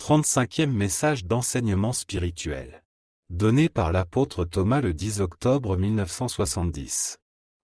35e message d'enseignement spirituel. Donné par l'apôtre Thomas le 10 octobre 1970.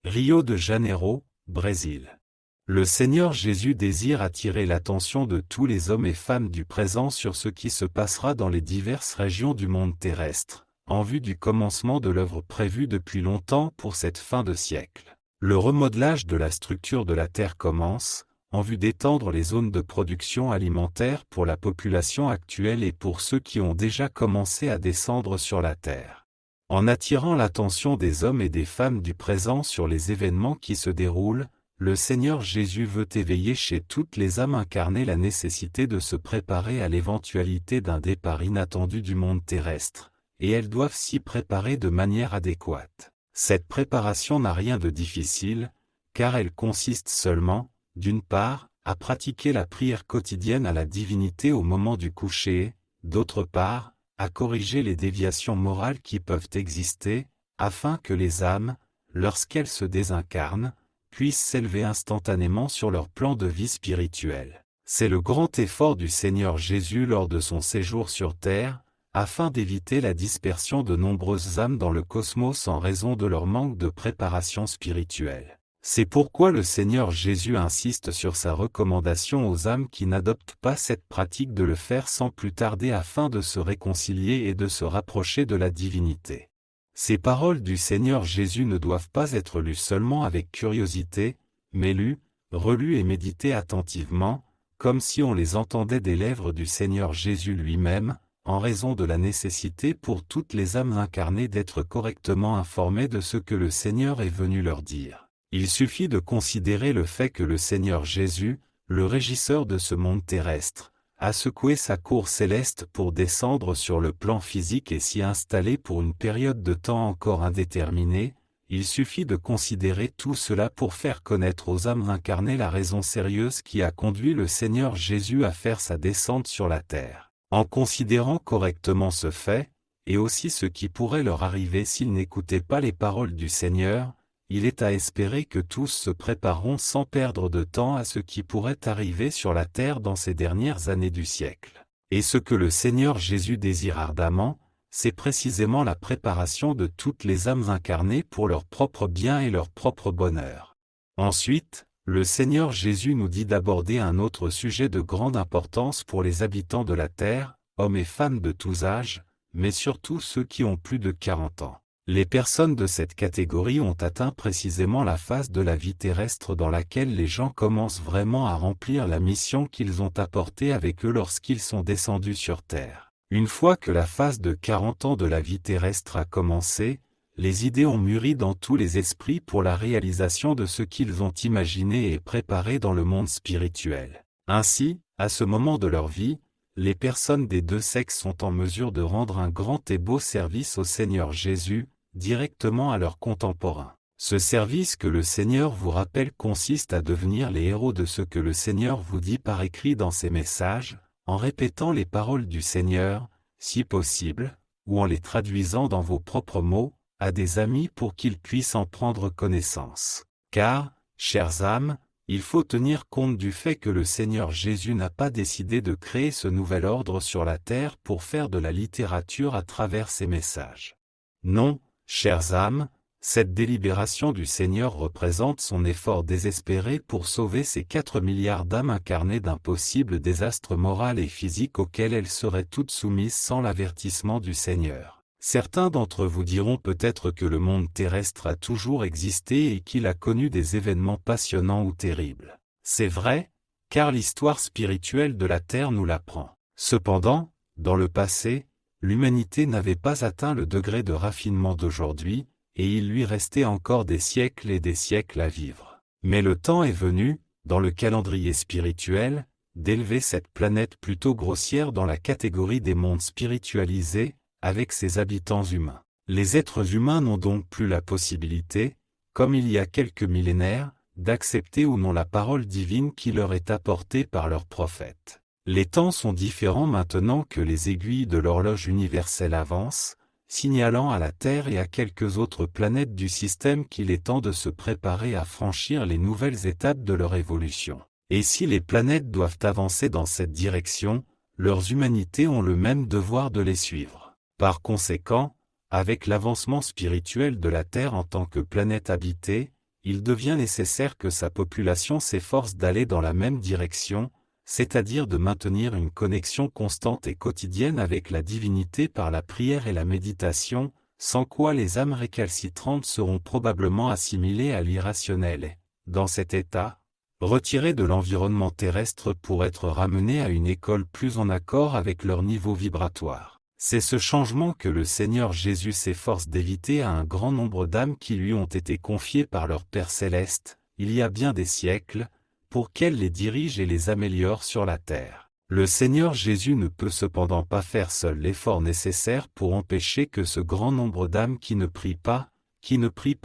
Rio de Janeiro, Brésil. Le Seigneur Jésus désire attirer l'attention de tous les hommes et femmes du présent sur ce qui se passera dans les diverses régions du monde terrestre, en vue du commencement de l'œuvre prévue depuis longtemps pour cette fin de siècle. Le remodelage de la structure de la Terre commence, en vue d'étendre les zones de production alimentaire pour la population actuelle et pour ceux qui ont déjà commencé à descendre sur la Terre. En attirant l'attention des hommes et des femmes du présent sur les événements qui se déroulent, le Seigneur Jésus veut éveiller chez toutes les âmes incarnées la nécessité de se préparer à l'éventualité d'un départ inattendu du monde terrestre, et elles doivent s'y préparer de manière adéquate. Cette préparation n'a rien de difficile, car elle consiste seulement, d'une part, à pratiquer la prière quotidienne à la divinité au moment du coucher, d'autre part, à corriger les déviations morales qui peuvent exister, afin que les âmes, lorsqu'elles se désincarnent, puissent s'élever instantanément sur leur plan de vie spirituelle. C'est le grand effort du Seigneur Jésus lors de son séjour sur terre, afin d'éviter la dispersion de nombreuses âmes dans le cosmos en raison de leur manque de préparation spirituelle. C'est pourquoi le Seigneur Jésus insiste sur sa recommandation aux âmes qui n'adoptent pas cette pratique de le faire sans plus tarder afin de se réconcilier et de se rapprocher de la divinité. Ces paroles du Seigneur Jésus ne doivent pas être lues seulement avec curiosité, mais lues, relues et méditées attentivement, comme si on les entendait des lèvres du Seigneur Jésus lui-même, en raison de la nécessité pour toutes les âmes incarnées d'être correctement informées de ce que le Seigneur est venu leur dire. Il suffit de considérer le fait que le Seigneur Jésus, le régisseur de ce monde terrestre, a secoué sa cour céleste pour descendre sur le plan physique et s'y installer pour une période de temps encore indéterminée. Il suffit de considérer tout cela pour faire connaître aux âmes incarnées la raison sérieuse qui a conduit le Seigneur Jésus à faire sa descente sur la terre. En considérant correctement ce fait, et aussi ce qui pourrait leur arriver s'ils n'écoutaient pas les paroles du Seigneur, il est à espérer que tous se prépareront sans perdre de temps à ce qui pourrait arriver sur la terre dans ces dernières années du siècle. Et ce que le Seigneur Jésus désire ardemment, c'est précisément la préparation de toutes les âmes incarnées pour leur propre bien et leur propre bonheur. Ensuite, le Seigneur Jésus nous dit d'aborder un autre sujet de grande importance pour les habitants de la terre, hommes et femmes de tous âges, mais surtout ceux qui ont plus de 40 ans. Les personnes de cette catégorie ont atteint précisément la phase de la vie terrestre dans laquelle les gens commencent vraiment à remplir la mission qu'ils ont apportée avec eux lorsqu'ils sont descendus sur Terre. Une fois que la phase de 40 ans de la vie terrestre a commencé, les idées ont mûri dans tous les esprits pour la réalisation de ce qu'ils ont imaginé et préparé dans le monde spirituel. Ainsi, à ce moment de leur vie, les personnes des deux sexes sont en mesure de rendre un grand et beau service au Seigneur Jésus, directement à leurs contemporains. Ce service que le Seigneur vous rappelle consiste à devenir les héros de ce que le Seigneur vous dit par écrit dans ses messages, en répétant les paroles du Seigneur, si possible, ou en les traduisant dans vos propres mots, à des amis pour qu'ils puissent en prendre connaissance. Car, chères âmes, il faut tenir compte du fait que le Seigneur Jésus n'a pas décidé de créer ce nouvel ordre sur la terre pour faire de la littérature à travers ses messages. Non, chères âmes, cette délibération du Seigneur représente son effort désespéré pour sauver ces 4 milliards d'âmes incarnées d'un possible désastre moral et physique auquel elles seraient toutes soumises sans l'avertissement du Seigneur. Certains d'entre vous diront peut-être que le monde terrestre a toujours existé et qu'il a connu des événements passionnants ou terribles. C'est vrai, car l'histoire spirituelle de la Terre nous l'apprend. Cependant, dans le passé, l'humanité n'avait pas atteint le degré de raffinement d'aujourd'hui, et il lui restait encore des siècles et des siècles à vivre. Mais le temps est venu, dans le calendrier spirituel, d'élever cette planète plutôt grossière dans la catégorie des mondes spiritualisés, avec ses habitants humains. Les êtres humains n'ont donc plus la possibilité, comme il y a quelques millénaires, d'accepter ou non la parole divine qui leur est apportée par leurs prophètes. Les temps sont différents maintenant que les aiguilles de l'horloge universelle avancent, signalant à la Terre et à quelques autres planètes du système qu'il est temps de se préparer à franchir les nouvelles étapes de leur évolution. Et si les planètes doivent avancer dans cette direction, leurs humanités ont le même devoir de les suivre. Par conséquent, avec l'avancement spirituel de la Terre en tant que planète habitée, il devient nécessaire que sa population s'efforce d'aller dans la même direction, c'est-à-dire de maintenir une connexion constante et quotidienne avec la divinité par la prière et la méditation, sans quoi les âmes récalcitrantes seront probablement assimilées à l'irrationnel et, dans cet état, retirées de l'environnement terrestre pour être ramenées à une école plus en accord avec leur niveau vibratoire. C'est ce changement que le Seigneur Jésus s'efforce d'éviter à un grand nombre d'âmes qui lui ont été confiées par leur Père céleste, il y a bien des siècles, pour qu'elle les dirige et les améliore sur la terre. Le Seigneur Jésus ne peut cependant pas faire seul l'effort nécessaire pour empêcher que ce grand nombre d'âmes qui ne prient pas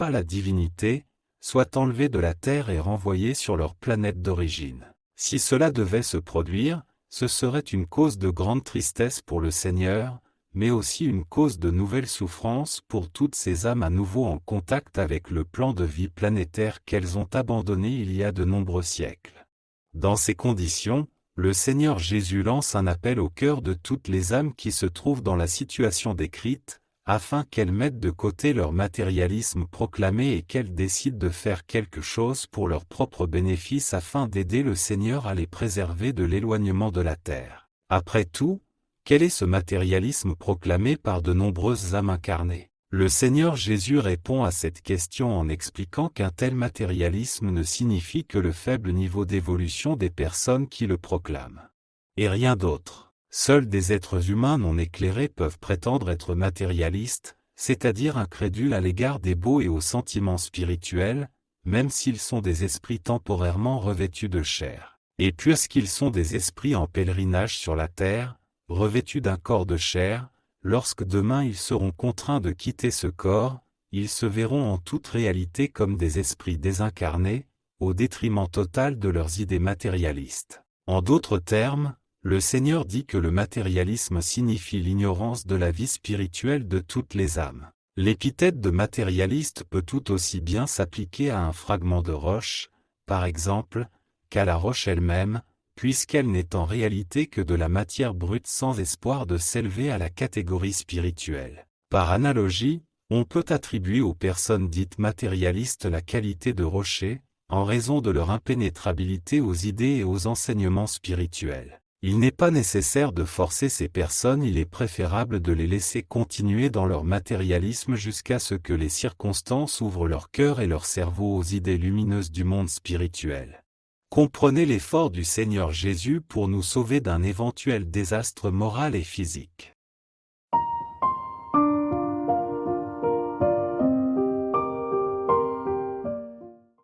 la divinité, soient enlevées de la terre et renvoyées sur leur planète d'origine. Si cela devait se produire, ce serait une cause de grande tristesse pour le Seigneur, mais aussi une cause de nouvelles souffrances pour toutes ces âmes à nouveau en contact avec le plan de vie planétaire qu'elles ont abandonné il y a de nombreux siècles. Dans ces conditions, le Seigneur Jésus lance un appel au cœur de toutes les âmes qui se trouvent dans la situation décrite, afin qu'elles mettent de côté leur matérialisme proclamé et qu'elles décident de faire quelque chose pour leur propre bénéfice afin d'aider le Seigneur à les préserver de l'éloignement de la terre. Après tout, quel est ce matérialisme proclamé par de nombreuses âmes incarnées? Le Seigneur Jésus répond à cette question en expliquant qu'un tel matérialisme ne signifie que le faible niveau d'évolution des personnes qui le proclament. Et rien d'autre. Seuls des êtres humains non éclairés peuvent prétendre être matérialistes, c'est-à-dire incrédules à l'égard des beaux et aux sentiments spirituels, même s'ils sont des esprits temporairement revêtus de chair. Et puisqu'ils sont des esprits en pèlerinage sur la terre, revêtus d'un corps de chair, lorsque demain ils seront contraints de quitter ce corps, ils se verront en toute réalité comme des esprits désincarnés, au détriment total de leurs idées matérialistes. En d'autres termes, le Seigneur dit que le matérialisme signifie l'ignorance de la vie spirituelle de toutes les âmes. L'épithète de matérialiste peut tout aussi bien s'appliquer à un fragment de roche, par exemple, qu'à la roche elle-même, puisqu'elle n'est en réalité que de la matière brute sans espoir de s'élever à la catégorie spirituelle. Par analogie, on peut attribuer aux personnes dites matérialistes la qualité de rocher, en raison de leur impénétrabilité aux idées et aux enseignements spirituels. Il n'est pas nécessaire de forcer ces personnes, il est préférable de les laisser continuer dans leur matérialisme jusqu'à ce que les circonstances ouvrent leur cœur et leur cerveau aux idées lumineuses du monde spirituel. Comprenez l'effort du Seigneur Jésus pour nous sauver d'un éventuel désastre moral et physique.